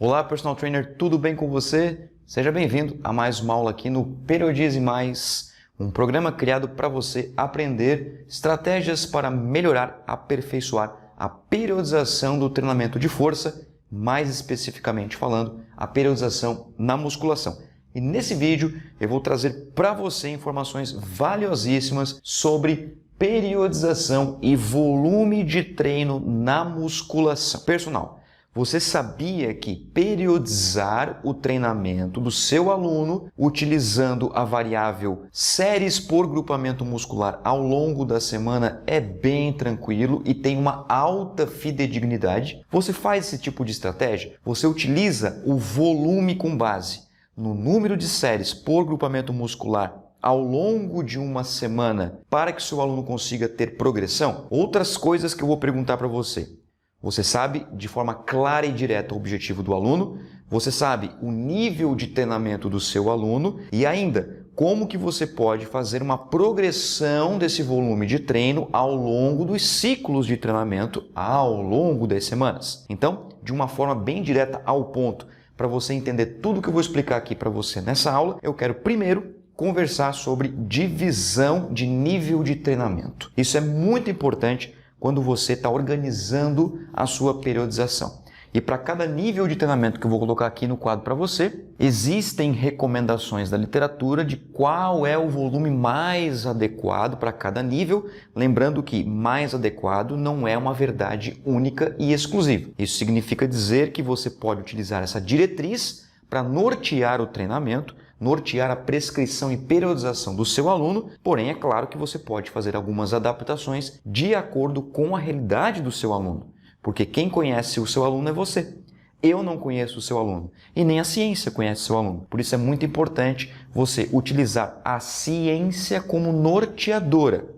Olá, personal trainer, tudo bem com você? Seja bem-vindo a mais uma aula aqui no Periodize Mais, um programa criado para você aprender estratégias para melhorar, aperfeiçoar a periodização do treinamento de força, mais especificamente falando, a periodização na musculação. E nesse vídeo eu vou trazer para você informações valiosíssimas sobre periodização e volume de treino na musculação. Personal, você sabia que periodizar o treinamento do seu aluno utilizando a variável séries por grupamento muscular ao longo da semana é bem tranquilo e tem uma alta fidedignidade? Você faz esse tipo de estratégia? Você utiliza o volume com base no número de séries por grupamento muscular ao longo de uma semana para que o seu aluno consiga ter progressão? Outras coisas que eu vou perguntar para você. Você sabe de forma clara e direta o objetivo do aluno, você sabe o nível de treinamento do seu aluno e ainda como que você pode fazer uma progressão desse volume de treino ao longo dos ciclos de treinamento ao longo das semanas. Então, de uma forma bem direta ao ponto, para você entender tudo que eu vou explicar aqui para você nessa aula, eu quero primeiro conversar sobre divisão de nível de treinamento. Isso é muito importante quando você está organizando a sua periodização. E para cada nível de treinamento que eu vou colocar aqui no quadro para você, existem recomendações da literatura de qual é o volume mais adequado para cada nível, lembrando que mais adequado não é uma verdade única e exclusiva. Isso significa dizer que você pode utilizar essa diretriz para nortear o treinamento, nortear a prescrição e periodização do seu aluno, porém é claro que você pode fazer algumas adaptações de acordo com a realidade do seu aluno, porque quem conhece o seu aluno é você. Eu não conheço o seu aluno e nem a ciência conhece o seu aluno. Por isso é muito importante você utilizar a ciência como norteadora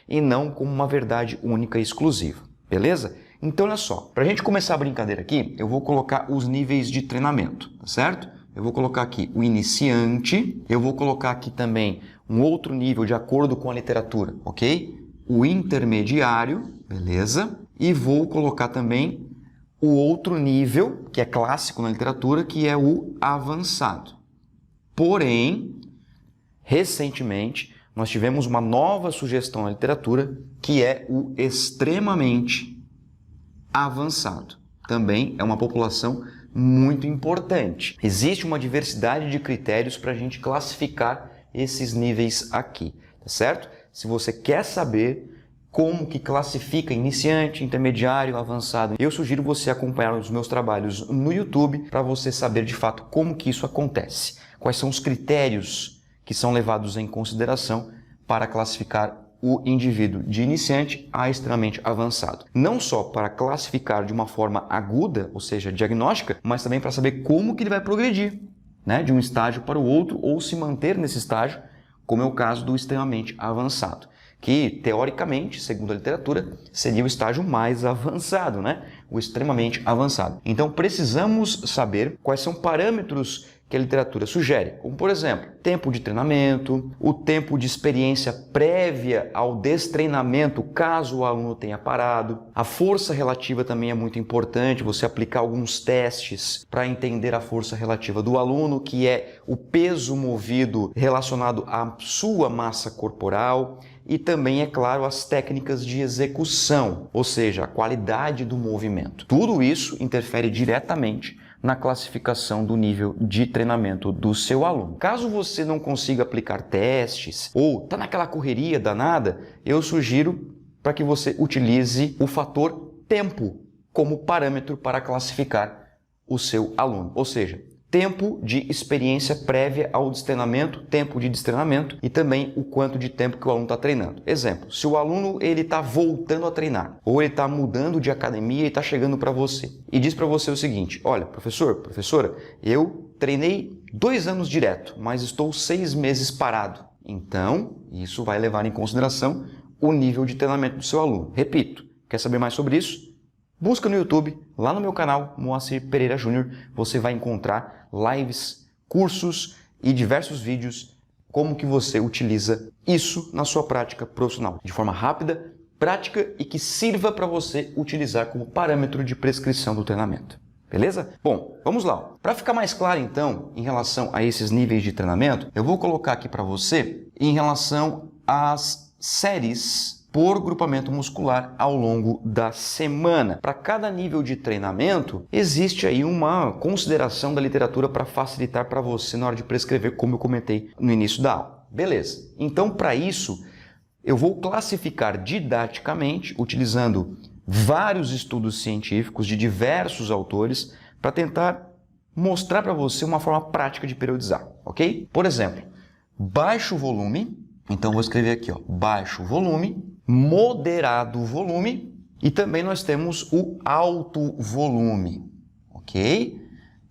e não como uma verdade única e exclusiva, beleza? Então olha só, para a gente começar a brincadeira aqui, eu vou colocar os níveis de treinamento, tá certo? Eu vou colocar aqui o iniciante, eu vou colocar aqui também um outro nível de acordo com a literatura, ok? O intermediário, beleza? E vou colocar também o outro nível, que é clássico na literatura, que é o avançado. Porém, recentemente, nós tivemos uma nova sugestão na literatura, que é o extremamente avançado. Também é uma população muito importante. Existe uma diversidade de critérios para a gente classificar esses níveis aqui, tá certo? Se você quer saber como que classifica iniciante, intermediário, avançado, eu sugiro você acompanhar os meus trabalhos no YouTube para você saber de fato como que isso acontece. Quais são os critérios que são levados em consideração para classificar o indivíduo de iniciante a extremamente avançado. Não só para classificar de uma forma aguda, ou seja, diagnóstica, mas também para saber como que ele vai progredir, né, de um estágio para o outro ou se manter nesse estágio, como é o caso do extremamente avançado, que teoricamente, segundo a literatura, seria o estágio mais avançado, né? O extremamente avançado. Então precisamos saber quais são parâmetros que a literatura sugere, como por exemplo, tempo de treinamento, o tempo de experiência prévia ao destreinamento, caso o aluno tenha parado. A força relativa também é muito importante, você aplicar alguns testes para entender a força relativa do aluno, que é o peso movido relacionado à sua massa corporal, e também, é claro, as técnicas de execução, ou seja, a qualidade do movimento. Tudo isso interfere diretamente na classificação do nível de treinamento do seu aluno. Caso você não consiga aplicar testes ou está naquela correria danada, eu sugiro para que você utilize o fator tempo como parâmetro para classificar o seu aluno, ou seja, tempo de experiência prévia ao destreinamento, tempo de destreinamento e também o quanto de tempo que o aluno está treinando. Exemplo, se o aluno está voltando a treinar ou ele está mudando de academia e está chegando para você e diz para você o seguinte: olha, professor, professora, eu treinei 2 anos direto, mas estou 6 meses parado. Então, isso vai levar em consideração o nível de treinamento do seu aluno. Repito, quer saber mais sobre isso? Busca no YouTube, lá no meu canal, Moacir Pereira Júnior, você vai encontrar lives, cursos e diversos vídeos como que você utiliza isso na sua prática profissional, de forma rápida, prática e que sirva para você utilizar como parâmetro de prescrição do treinamento. Beleza? Bom, vamos lá. Para ficar mais claro, então, em relação a esses níveis de treinamento, eu vou colocar aqui para você em relação às séries por grupamento muscular ao longo da semana. Para cada nível de treinamento, existe aí uma consideração da literatura para facilitar para você na hora de prescrever, como eu comentei no início da aula. Beleza. Então, para isso, eu vou classificar didaticamente, utilizando vários estudos científicos de diversos autores para tentar mostrar para você uma forma prática de periodizar, ok? Por exemplo, baixo volume, então vou escrever aqui, ó, baixo volume, moderado volume e também nós temos o alto volume, ok?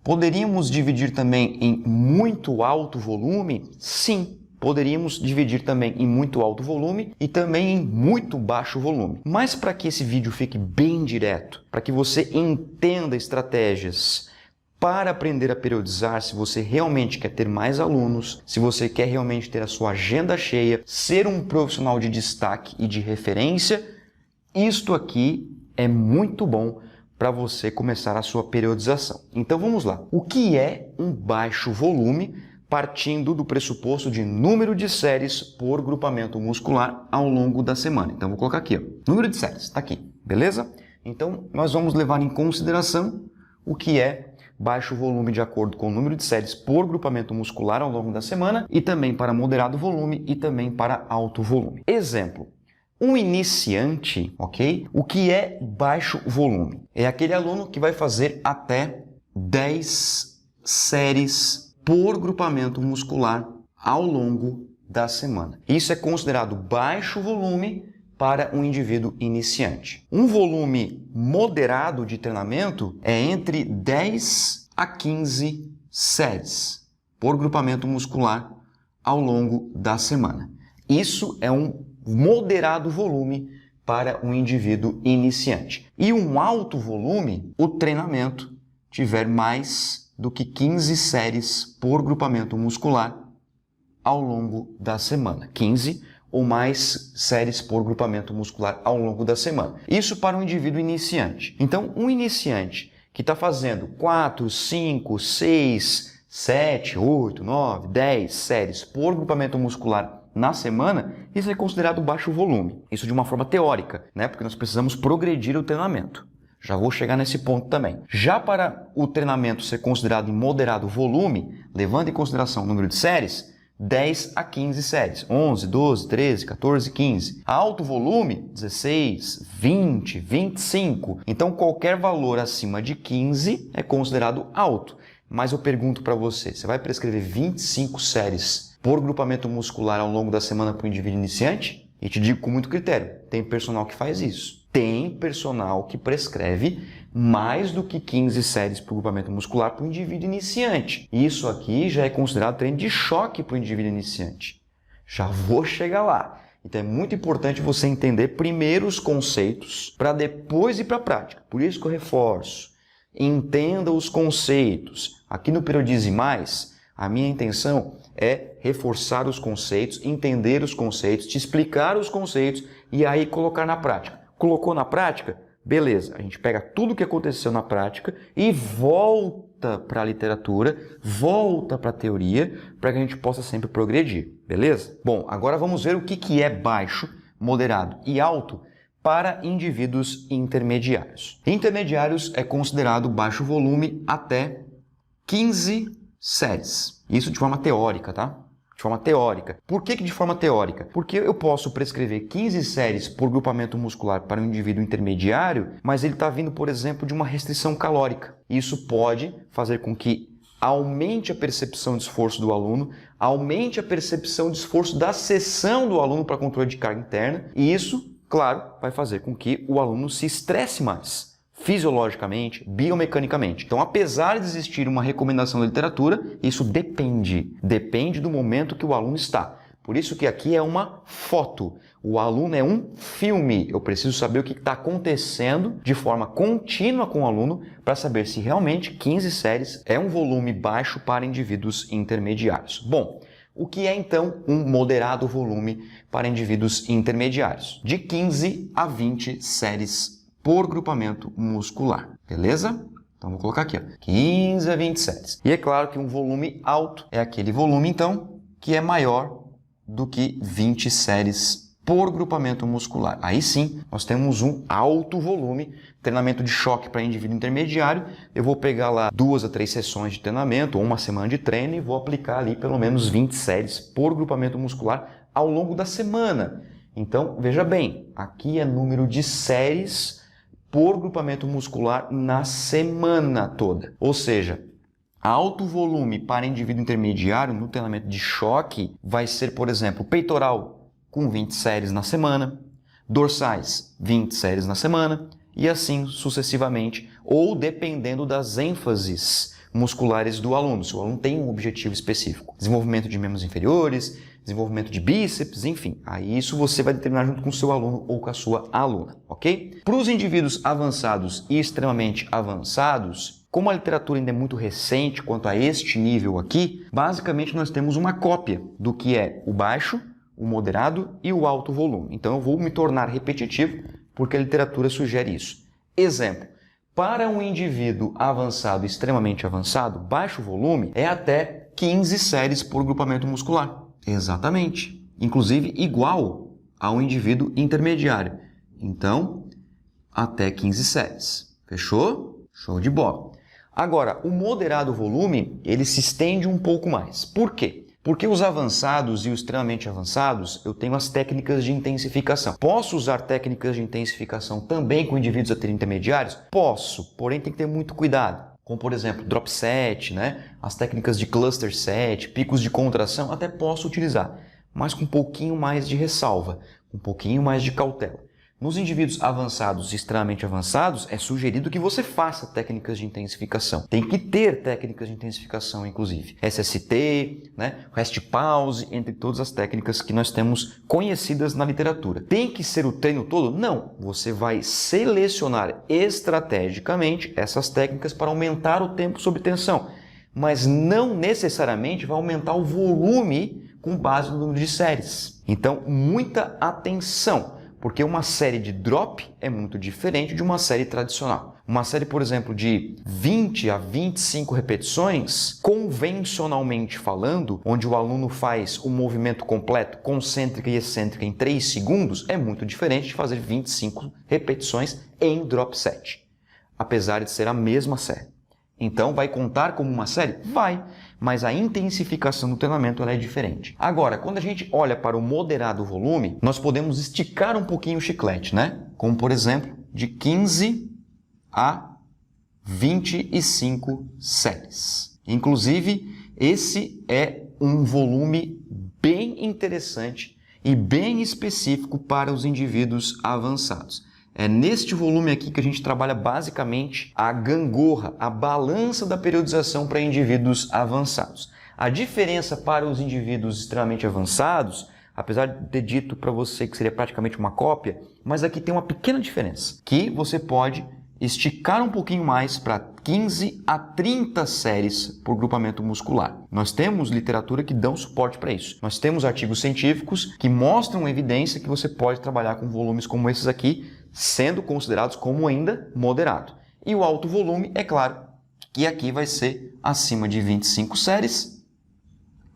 Poderíamos dividir também em muito alto volume? Sim. Poderíamos dividir também em muito alto volume e também em muito baixo volume. Mas para que esse vídeo fique bem direto, para que você entenda estratégias para aprender a periodizar, se você realmente quer ter mais alunos, se você quer realmente ter a sua agenda cheia, ser um profissional de destaque e de referência, isto aqui é muito bom para você começar a sua periodização. Então vamos lá. O que é um baixo volume? Partindo do pressuposto de número de séries por grupamento muscular ao longo da semana. Então, vou colocar aqui, ó, número de séries, está aqui, beleza? Então, nós vamos levar em consideração o que é baixo volume de acordo com o número de séries por grupamento muscular ao longo da semana e também para moderado volume e também para alto volume. Exemplo, um iniciante, ok? O que é baixo volume? É aquele aluno que vai fazer até 10 séries por grupamento muscular ao longo da semana. Isso é considerado baixo volume para um indivíduo iniciante. Um volume moderado de treinamento é entre 10 a 15 séries por grupamento muscular ao longo da semana. Isso é um moderado volume para um indivíduo iniciante. E um alto volume, o treinamento tiver mais do que 15 séries por grupamento muscular ao longo da semana. 15 ou mais séries por grupamento muscular ao longo da semana. Isso para um indivíduo iniciante. Então, um iniciante que está fazendo 4, 5, 6, 7, 8, 9, 10 séries por grupamento muscular na semana, isso é considerado baixo volume. Isso de uma forma teórica, né? Porque nós precisamos progredir o treinamento. Já vou chegar nesse ponto também. Já para o treinamento ser considerado em moderado volume, levando em consideração o número de séries, 10 a 15 séries. 11, 12, 13, 14, 15. Alto volume, 16, 20, 25. Então, qualquer valor acima de 15 é considerado alto. Mas eu pergunto para você, você vai prescrever 25 séries por grupamento muscular ao longo da semana para o indivíduo iniciante? E te digo com muito critério, tem personal que faz isso. Tem personal que prescreve mais do que 15 séries por grupamento muscular para o indivíduo iniciante. Isso aqui já é considerado treino de choque para o indivíduo iniciante. Já vou chegar lá. Então é muito importante você entender primeiro os conceitos para depois ir para a prática. Por isso que eu reforço. Entenda os conceitos. Aqui no Periodize Mais, a minha intenção é reforçar os conceitos, entender os conceitos, te explicar os conceitos e aí colocar na prática. Colocou na prática? Beleza, a gente pega tudo o que aconteceu na prática e volta para a literatura, volta para a teoria, para que a gente possa sempre progredir, beleza? Bom, agora vamos ver o que é baixo, moderado e alto para indivíduos intermediários. Intermediários é considerado baixo volume até 15 séries. Isso de forma teórica, tá? De forma teórica. Por que de forma teórica? Porque eu posso prescrever 15 séries por grupamento muscular para um indivíduo intermediário, mas ele está vindo, por exemplo, de uma restrição calórica. Isso pode fazer com que aumente a percepção de esforço do aluno, aumente a percepção de esforço da seção do aluno para controle de carga interna, e isso, claro, vai fazer com que o aluno se estresse mais. Fisiologicamente, biomecanicamente. Então, apesar de existir uma recomendação da literatura, isso depende do momento que o aluno está. Por isso que aqui é uma foto. O aluno é um filme. Eu preciso saber o que está acontecendo de forma contínua com o aluno para saber se realmente 15 séries é um volume baixo para indivíduos intermediários. Bom, o que é então um moderado volume para indivíduos intermediários? De 15 a 20 séries por grupamento muscular, beleza? Então, vou colocar aqui, ó, 15 a 20 séries. E é claro que um volume alto é aquele volume, então, que é maior do que 20 séries por grupamento muscular. Aí sim, nós temos um alto volume, treinamento de choque para indivíduo intermediário. Eu vou pegar lá 2 a 3 sessões de treinamento ou uma semana de treino e vou aplicar ali pelo menos 20 séries por grupamento muscular ao longo da semana. Então, veja bem, aqui é número de séries por grupamento muscular na semana toda. Ou seja, alto volume para indivíduo intermediário no treinamento de choque vai ser, por exemplo, peitoral com 20 séries na semana, dorsais 20 séries na semana e assim sucessivamente, ou dependendo das ênfases musculares do aluno. Se o aluno tem um objetivo específico, desenvolvimento de membros inferiores, desenvolvimento de bíceps, enfim. Aí isso você vai determinar junto com o seu aluno ou com a sua aluna, ok? Para os indivíduos avançados e extremamente avançados, como a literatura ainda é muito recente quanto a este nível aqui, basicamente nós temos uma cópia do que é o baixo, o moderado e o alto volume. Então eu vou me tornar repetitivo porque a literatura sugere isso. Exemplo, para um indivíduo avançado, extremamente avançado, baixo volume é até 15 séries por grupamento muscular. Exatamente. Inclusive igual a um indivíduo intermediário. Então, até 15 séries. Fechou? Show de bola. Agora, o moderado volume, ele se estende um pouco mais. Por quê? Porque os avançados e os extremamente avançados, eu tenho as técnicas de intensificação. Posso usar técnicas de intensificação também com indivíduos até intermediários? Posso, porém tem que ter muito cuidado. Como, por exemplo, drop set, né? As técnicas de cluster set, picos de contração, até posso utilizar, mas com um pouquinho mais de ressalva, um pouquinho mais de cautela. Nos indivíduos avançados e extremamente avançados, é sugerido que você faça técnicas de intensificação. Tem que ter técnicas de intensificação, inclusive. SST, né? Rest pause, entre todas as técnicas que nós temos conhecidas na literatura. Tem que ser o treino todo? Não. Você vai selecionar estrategicamente essas técnicas para aumentar o tempo sob tensão, mas não necessariamente vai aumentar o volume com base no número de séries. Então, muita atenção. Porque uma série de drop é muito diferente de uma série tradicional. Uma série, por exemplo, de 20 a 25 repetições, convencionalmente falando, onde o aluno faz o movimento completo, concêntrica e excêntrica em 3 segundos, é muito diferente de fazer 25 repetições em drop set, apesar de ser a mesma série. Então, vai contar como uma série? Vai, mas a intensificação do treinamento ela é diferente. Agora, quando a gente olha para o moderado volume, nós podemos esticar um pouquinho o chiclete, né? Como, por exemplo, de 15 a 25 séries. Inclusive, esse é um volume bem interessante e bem específico para os indivíduos avançados. É neste volume aqui que a gente trabalha basicamente a gangorra, a balança da periodização para indivíduos avançados. A diferença para os indivíduos extremamente avançados, apesar de ter dito para você que seria praticamente uma cópia, mas aqui tem uma pequena diferença, que você pode esticar um pouquinho mais para 15 a 30 séries por grupamento muscular. Nós temos literatura que dão suporte para isso. Nós temos artigos científicos que mostram evidência que você pode trabalhar com volumes como esses aqui, sendo considerados como ainda moderado. E o alto volume, é claro, que aqui vai ser acima de 25 séries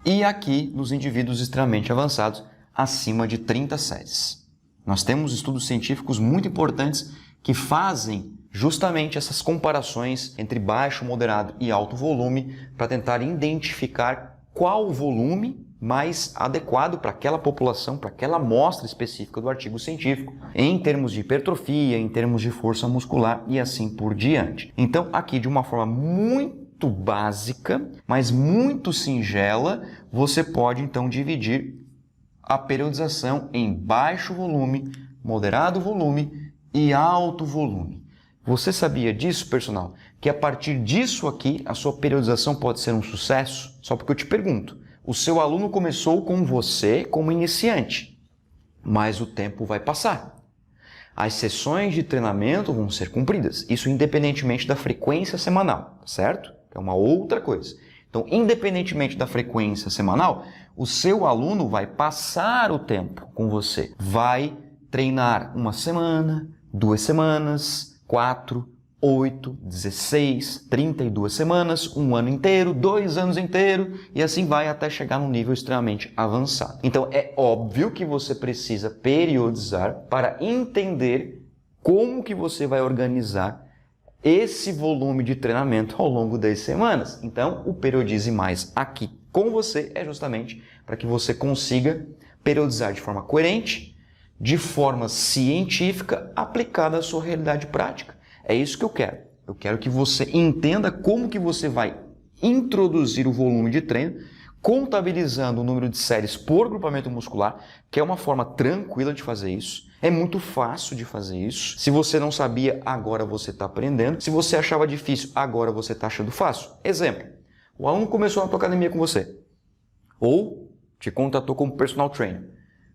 e aqui nos indivíduos extremamente avançados acima de 30 séries. Nós temos estudos científicos muito importantes que fazem justamente essas comparações entre baixo, moderado e alto volume para tentar identificar qual volume mais adequado para aquela população, para aquela amostra específica do artigo científico, em termos de hipertrofia, em termos de força muscular e assim por diante. Então, aqui de uma forma muito básica, mas muito singela, você pode então dividir a periodização em baixo volume, moderado volume e alto volume. Você sabia disso, personal? Que a partir disso aqui, a sua periodização pode ser um sucesso? Só porque eu te pergunto. O seu aluno começou com você como iniciante, mas o tempo vai passar. As sessões de treinamento vão ser cumpridas, isso independentemente da frequência semanal, certo? É uma outra coisa. Então, independentemente da frequência semanal, o seu aluno vai passar o tempo com você. Vai treinar uma semana, 2 semanas, 4, 8, 16, 32 semanas, um ano inteiro, 2 anos inteiro e assim vai até chegar num nível extremamente avançado. Então é óbvio que você precisa periodizar para entender como que você vai organizar esse volume de treinamento ao longo das semanas. Então o Periodize Mais aqui com você é justamente para que você consiga periodizar de forma coerente, de forma científica, aplicada à sua realidade prática. É isso que eu quero. Eu quero que você entenda como que você vai introduzir o volume de treino, contabilizando o número de séries por grupamento muscular, que é uma forma tranquila de fazer isso. É muito fácil de fazer isso. Se você não sabia, agora você está aprendendo. Se você achava difícil, agora você está achando fácil. Exemplo, o aluno começou na tua academia com você, ou te contratou como personal trainer.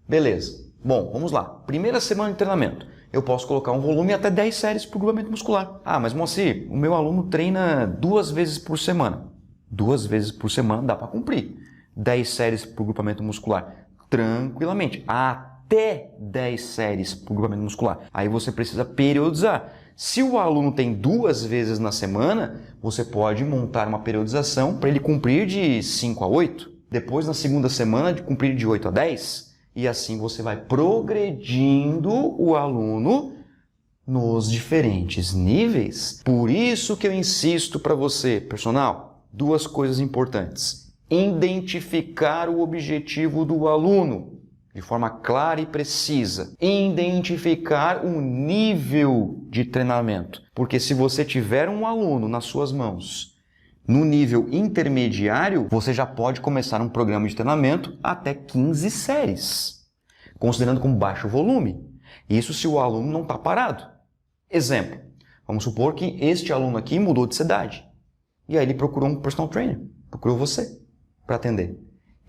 Beleza. Bom, vamos lá. Primeira semana de treinamento. Eu posso colocar um volume até 10 séries por grupamento muscular. Ah, mas Moacir, o meu aluno treina 2 vezes por semana. 2 vezes por semana dá para cumprir. 10 séries por grupamento muscular. Tranquilamente. Até 10 séries por grupamento muscular. Aí você precisa periodizar. Se o aluno tem 2 vezes na semana, você pode montar uma periodização para ele cumprir de 5 a 8. Depois, na segunda semana, de cumprir de 8 a 10. E assim você vai progredindo o aluno nos diferentes níveis. Por isso que eu insisto para você, personal, 2 coisas importantes. Identificar o objetivo do aluno de forma clara e precisa. Identificar o nível de treinamento. Porque se você tiver um aluno nas suas mãos no nível intermediário, você já pode começar um programa de treinamento até 15 séries, considerando como baixo volume. Isso se o aluno não está parado. Exemplo, vamos supor que este aluno aqui mudou de cidade. E aí ele procurou um personal trainer, procurou você para atender.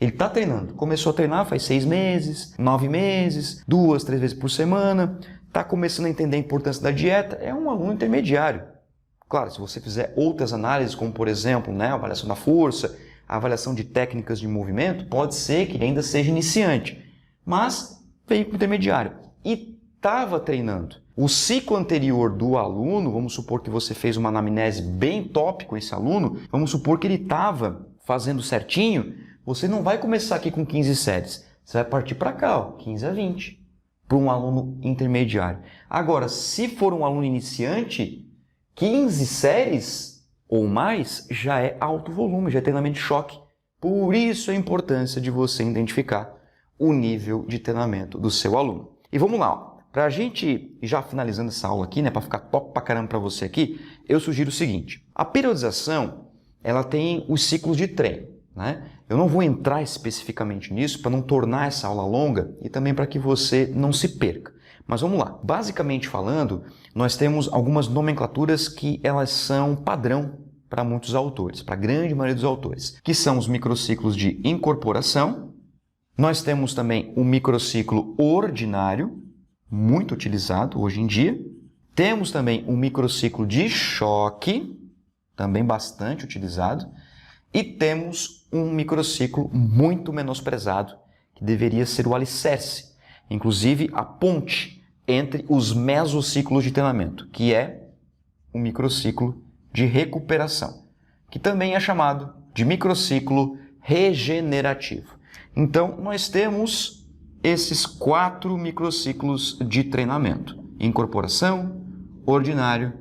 Ele está treinando, começou a treinar faz 6 meses, 9 meses, 2, 3 vezes por semana, está começando a entender a importância da dieta, é um aluno intermediário. Claro, se você fizer outras análises, como por exemplo, a avaliação da força, a avaliação de técnicas de movimento, pode ser que ele ainda seja iniciante, mas veio para o intermediário e estava treinando. O ciclo anterior do aluno, vamos supor que você fez uma anamnese bem top com esse aluno, vamos supor que ele estava fazendo certinho, você não vai começar aqui com 15 séries, você vai partir para cá, 15 a 20, para um aluno intermediário. Agora, se for um aluno iniciante, 15 séries ou mais já é alto volume, já é treinamento de choque. Por isso a importância de você identificar o nível de treinamento do seu aluno. E vamos lá, para a gente já finalizando essa aula aqui, para ficar top pra caramba para você aqui, eu sugiro o seguinte: a periodização ela tem os ciclos de treino. Eu não vou entrar especificamente nisso para não tornar essa aula longa e também para que você não se perca. Mas vamos lá. Basicamente falando, nós temos algumas nomenclaturas que elas são padrão para muitos autores, para a grande maioria dos autores, que são os microciclos de incorporação. Nós temos também o microciclo ordinário, muito utilizado hoje em dia. Temos também o microciclo de choque, também bastante utilizado. E temos um microciclo muito menosprezado, que deveria ser o alicerce, inclusive a ponte entre os mesociclos de treinamento, que é o microciclo de recuperação, que também é chamado de microciclo regenerativo. Então, nós temos esses 4 microciclos de treinamento: incorporação, ordinário,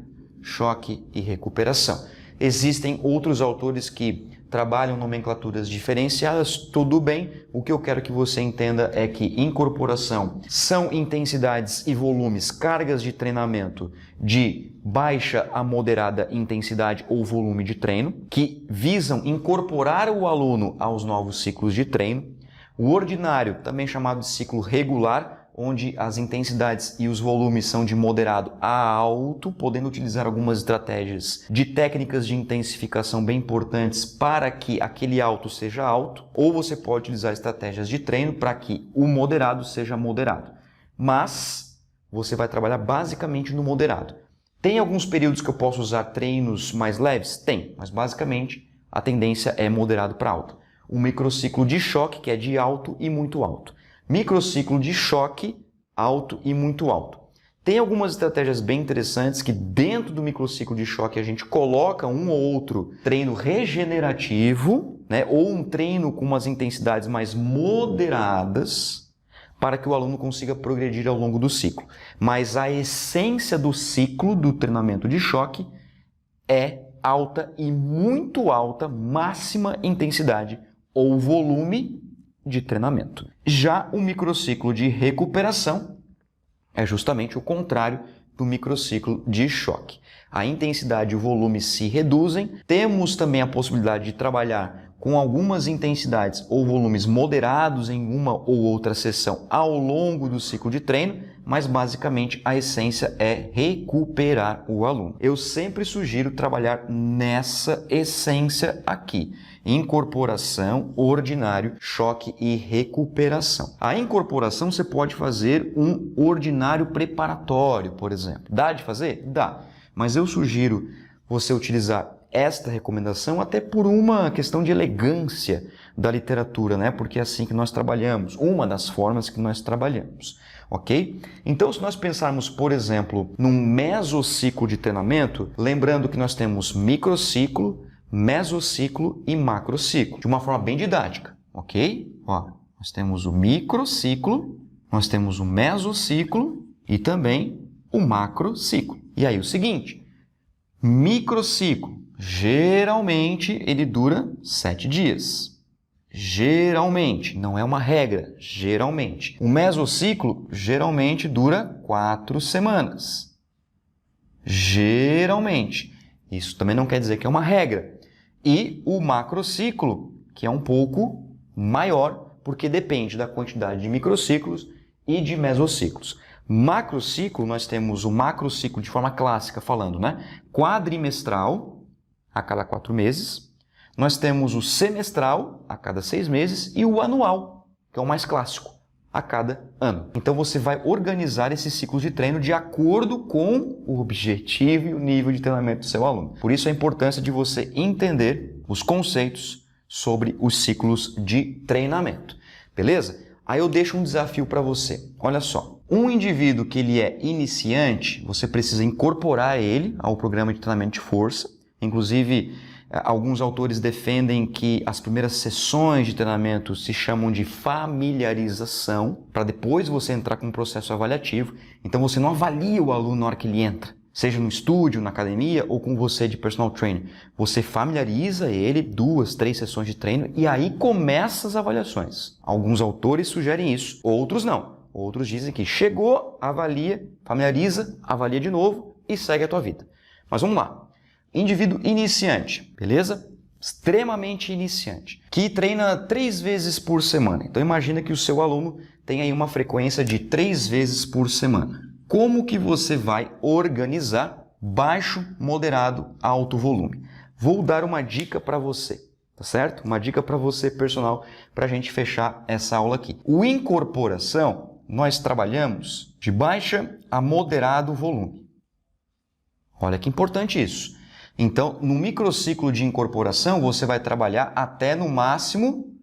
choque e recuperação. Existem outros autores que trabalham nomenclaturas diferenciadas, tudo bem. O que eu quero que você entenda é que incorporação são intensidades e volumes, cargas de treinamento de baixa a moderada intensidade ou volume de treino, que visam incorporar o aluno aos novos ciclos de treino. O ordinário, também chamado de ciclo regular, onde as intensidades e os volumes são de moderado a alto, podendo utilizar algumas estratégias de técnicas de intensificação bem importantes para que aquele alto seja alto, ou você pode utilizar estratégias de treino para que o moderado seja moderado. Mas você vai trabalhar basicamente no moderado. Tem alguns períodos que eu posso usar treinos mais leves? Tem, mas basicamente a tendência é moderado para alto. O microciclo de choque, que é de alto e muito alto. Microciclo de choque, alto e muito alto. Tem algumas estratégias bem interessantes que dentro do microciclo de choque a gente coloca um ou outro treino regenerativo, né, ou um treino com umas intensidades mais moderadas para que o aluno consiga progredir ao longo do ciclo. Mas a essência do ciclo do treinamento de choque é alta e muito alta, máxima intensidade ou volume de treinamento. Já o microciclo de recuperação é justamente o contrário do microciclo de choque. A intensidade e o volume se reduzem. Temos também a possibilidade de trabalhar com algumas intensidades ou volumes moderados em uma ou outra sessão ao longo do ciclo de treino, mas basicamente a essência é recuperar o aluno. Eu sempre sugiro trabalhar nessa essência aqui: incorporação, ordinário, choque e recuperação. A incorporação você pode fazer um ordinário preparatório, por exemplo. Dá de fazer? Dá. Mas eu sugiro você utilizar esta recomendação até por uma questão de elegância da literatura, né? Porque é assim que nós trabalhamos, uma das formas que nós trabalhamos, ok? Então, se nós pensarmos, por exemplo, num mesociclo de treinamento, lembrando que nós temos microciclo, mesociclo e macrociclo, de uma forma bem didática, ok? Ó, nós temos o microciclo, nós temos o mesociclo e também o macrociclo. E aí o seguinte, microciclo, geralmente ele dura 7 dias. Geralmente, não é uma regra, geralmente. O mesociclo geralmente dura 4 semanas. Geralmente. Isso também não quer dizer que é uma regra. E o macrociclo, que é um pouco maior, porque depende da quantidade de microciclos e de mesociclos. Macrociclo, nós temos o macrociclo de forma clássica falando, né? Quadrimestral, a cada 4 meses. Nós temos o semestral, a cada 6 meses, e o anual, que é o mais clássico, a cada ano. Então você vai organizar esses ciclos de treino de acordo com o objetivo e o nível de treinamento do seu aluno. Por isso a importância de você entender os conceitos sobre os ciclos de treinamento. Beleza? Aí eu deixo um desafio para você. Olha só. Um indivíduo que ele é iniciante, você precisa incorporar ele ao programa de treinamento de força. Inclusive, alguns autores defendem que as primeiras sessões de treinamento se chamam de familiarização, para depois você entrar com um processo avaliativo. Então você não avalia o aluno na hora que ele entra, seja no estúdio, na academia ou com você de personal trainer. Você familiariza ele, 2, 3 sessões de treino e aí começa as avaliações. Alguns autores sugerem isso, outros não. Outros dizem que chegou, avalia, familiariza, avalia de novo e segue a tua vida. Mas vamos lá. Indivíduo iniciante, beleza? Extremamente iniciante, que treina 3 vezes por semana. Então imagina que o seu aluno tem aí uma frequência de 3 vezes por semana. Como que você vai organizar baixo, moderado, alto volume? Vou dar uma dica para você, tá certo? Uma dica para você, personal, para a gente fechar essa aula aqui. O incorporação, nós trabalhamos de baixa a moderado volume. Olha que importante isso. Então, no microciclo de incorporação, você vai trabalhar até no máximo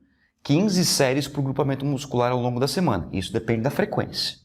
15 séries por grupamento muscular ao longo da semana. Isso depende da frequência.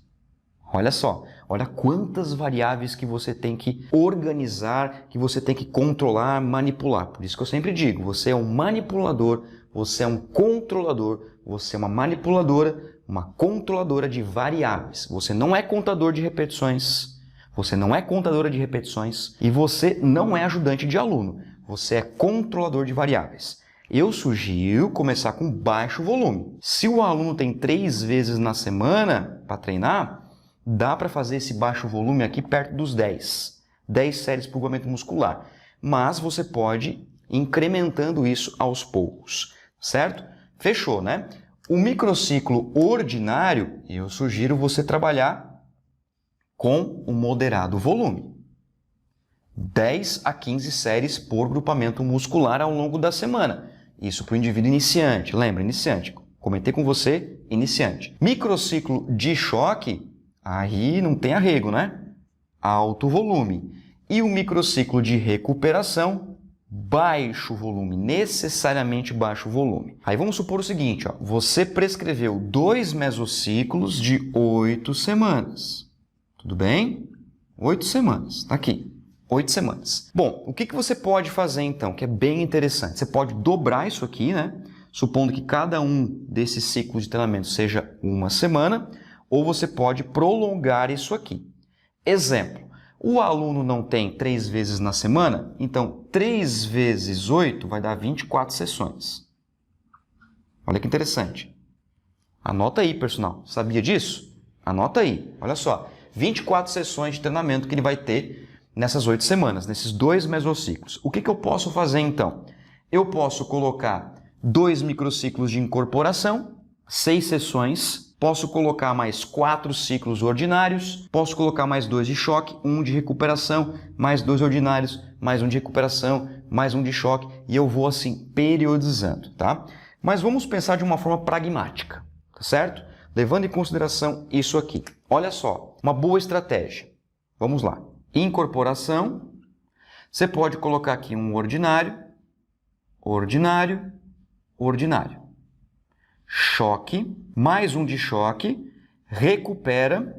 Olha só, olha quantas variáveis que você tem que organizar, que você tem que controlar, manipular. Por isso que eu sempre digo, você é um manipulador, você é um controlador, você é uma manipuladora, uma controladora de variáveis. Você não é contador de repetições, você não é contadora de repetições e você não é ajudante de aluno. Você é controlador de variáveis. Eu sugiro começar com baixo volume. Se o aluno tem 3 vezes na semana para treinar, dá para fazer esse baixo volume aqui perto dos 10. 10 séries por grupamento muscular. Mas você pode ir incrementando isso aos poucos, certo? Fechou, né? O microciclo ordinário, eu sugiro você trabalhar com um moderado volume. 10 a 15 séries por grupamento muscular ao longo da semana. Isso para o indivíduo iniciante. Lembra, iniciante. Comentei com você, iniciante. Microciclo de choque, aí não tem arrego, né? Alto volume. E o microciclo de recuperação, baixo volume, necessariamente baixo volume. Aí vamos supor o seguinte, ó, você prescreveu 2 mesociclos de 8 semanas. Tudo bem? 8 semanas, tá aqui. 8 semanas. Bom, o que você pode fazer então, que é bem interessante? Você pode dobrar isso aqui, né? Supondo que cada um desses ciclos de treinamento seja 1 semana, ou você pode prolongar isso aqui. Exemplo, o aluno não tem 3 vezes na semana, então 3 vezes 8 vai dar 24 sessões. Olha que interessante. Anota aí, personal. Sabia disso? Anota aí. Olha só, 24 sessões de treinamento que ele vai ter nessas 8 semanas, nesses 2 mesociclos. O que eu posso fazer então? Eu posso colocar 2 microciclos de incorporação, 6 sessões, posso colocar mais 4 ciclos ordinários, posso colocar mais 2 de choque, 1 de recuperação, mais 2 ordinários, mais 1 de recuperação, mais 1 de choque, e eu vou assim periodizando, tá? Mas vamos pensar de uma forma pragmática, tá certo? Levando em consideração isso aqui. Olha só, uma boa estratégia. Vamos lá. Incorporação, você pode colocar aqui um ordinário, ordinário, ordinário. Choque, mais 1 de choque, recupera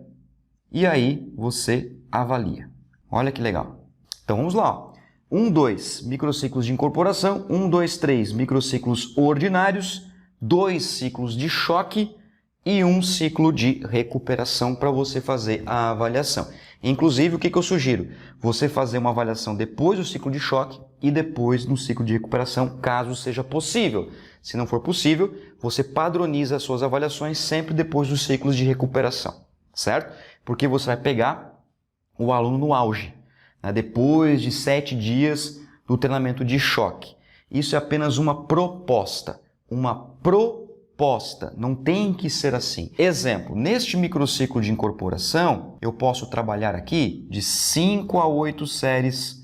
e aí você avalia. Olha que legal. Então vamos lá. 1, 2 microciclos de incorporação, 1, 2, 3 microciclos ordinários, 2 ciclos de choque e 1 ciclo de recuperação para você fazer a avaliação. Inclusive, o que eu sugiro? Você fazer uma avaliação depois do ciclo de choque e depois no ciclo de recuperação, caso seja possível. Se não for possível, você padroniza as suas avaliações sempre depois dos ciclos de recuperação, certo? Porque você vai pegar o aluno no auge, né? Depois de 7 dias do treinamento de choque. Isso é apenas uma proposta, não tem que ser assim. Exemplo, neste microciclo de incorporação, eu posso trabalhar aqui de 5 a 8 séries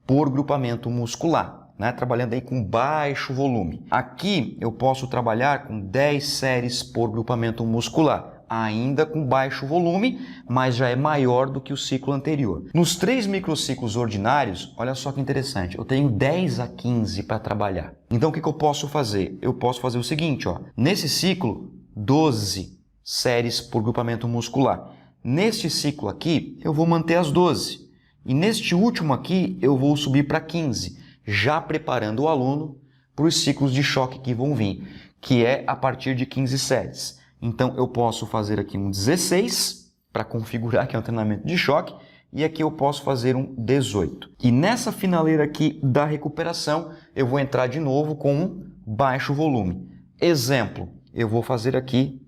por grupamento muscular, né? Trabalhando aí com baixo volume. Aqui eu posso trabalhar com 10 séries por grupamento muscular, ainda com baixo volume, mas já é maior do que o ciclo anterior. Nos 3 microciclos ordinários, olha só que interessante, eu tenho 10 a 15 para trabalhar. Então o que eu posso fazer? Eu posso fazer o seguinte, ó, nesse ciclo, 12 séries por grupamento muscular. Neste ciclo aqui, eu vou manter as 12. E neste último aqui, eu vou subir para 15, já preparando o aluno para os ciclos de choque que vão vir, que é a partir de 15 séries. Então, eu posso fazer aqui um 16 para configurar que é um treinamento de choque e aqui eu posso fazer um 18. E nessa finaleira aqui da recuperação, eu vou entrar de novo com um baixo volume. Exemplo, eu vou fazer aqui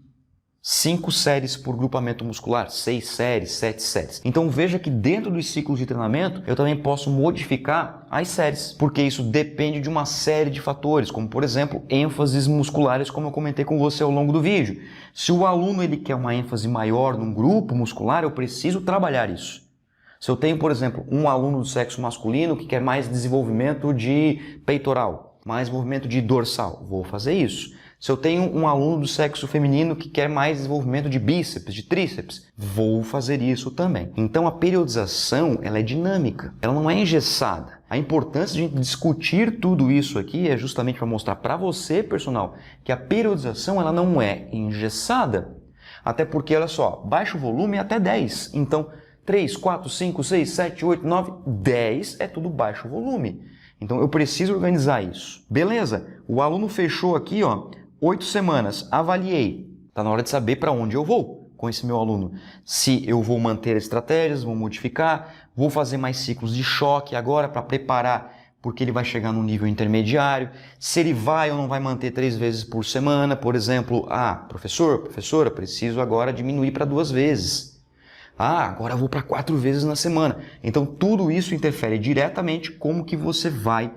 5 séries por grupamento muscular, 6 séries, 7 séries. Então veja que dentro dos ciclos de treinamento eu também posso modificar as séries, porque isso depende de uma série de fatores, como por exemplo, ênfases musculares, como eu comentei com você ao longo do vídeo. Se o aluno ele quer uma ênfase maior num grupo muscular, eu preciso trabalhar isso. Se eu tenho, por exemplo, um aluno do sexo masculino que quer mais desenvolvimento de peitoral, mais movimento de dorsal, vou fazer isso. Se eu tenho um aluno do sexo feminino que quer mais desenvolvimento de bíceps, de tríceps, vou fazer isso também. Então a periodização ela é dinâmica, ela não é engessada. A importância de a gente discutir tudo isso aqui é justamente para mostrar para você, personal, que a periodização ela não é engessada. Até porque, olha só, baixo volume é até 10. Então 3, 4, 5, 6, 7, 8, 9, 10 é tudo baixo volume. Então eu preciso organizar isso. Beleza, o aluno fechou aqui, ó, 8 semanas, avaliei. Está na hora de saber para onde eu vou com esse meu aluno. Se eu vou manter estratégias, vou modificar, vou fazer mais ciclos de choque agora para preparar, porque ele vai chegar no nível intermediário. Se ele vai ou não vai manter 3 vezes por semana, por exemplo, professora, preciso agora diminuir para 2 vezes. Agora eu vou para 4 vezes na semana. Então tudo isso interfere diretamente como que você vai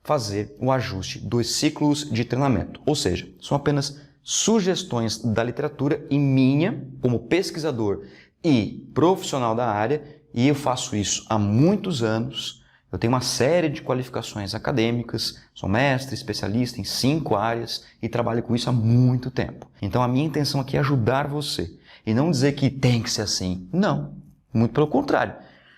fazer o ajuste dos ciclos de treinamento. Ou seja, são apenas sugestões da literatura e minha, como pesquisador e profissional da área, e eu faço isso há muitos anos. Eu tenho uma série de qualificações acadêmicas, sou mestre, especialista em 5 áreas e trabalho com isso há muito tempo. Então a minha intenção aqui é ajudar você e não dizer que tem que ser assim. Não, muito pelo contrário.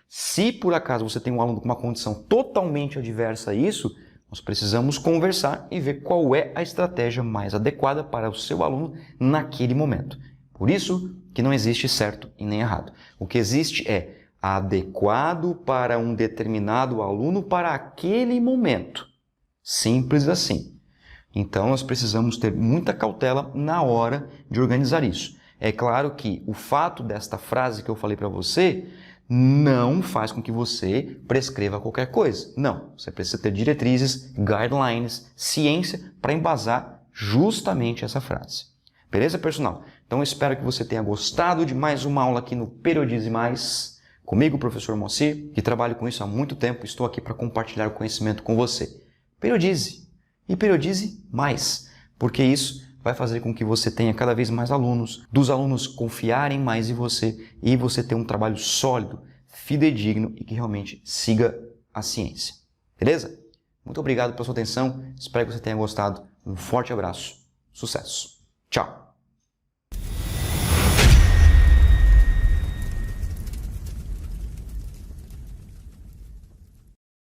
Se por acaso você tem um aluno com uma condição totalmente adversa a isso, nós precisamos conversar e ver qual é a estratégia mais adequada para o seu aluno naquele momento. Por isso que não existe certo e nem errado. O que existe é adequado para um determinado aluno para aquele momento. Simples assim. Então, nós precisamos ter muita cautela na hora de organizar isso. É claro que o fato desta frase que eu falei para você não faz com que você prescreva qualquer coisa. Não, você precisa ter diretrizes, guidelines, ciência para embasar justamente essa frase. Beleza, personal? Então, eu espero que você tenha gostado de mais uma aula aqui no Periodize Mais. Comigo, professor Moacir, que trabalho com isso há muito tempo, estou aqui para compartilhar o conhecimento com você. Periodize e periodize mais, porque isso vai fazer com que você tenha cada vez mais alunos, dos alunos confiarem mais em você e você ter um trabalho sólido, fidedigno e que realmente siga a ciência. Beleza? Muito obrigado pela sua atenção, espero que você tenha gostado. Um forte abraço, sucesso! Tchau!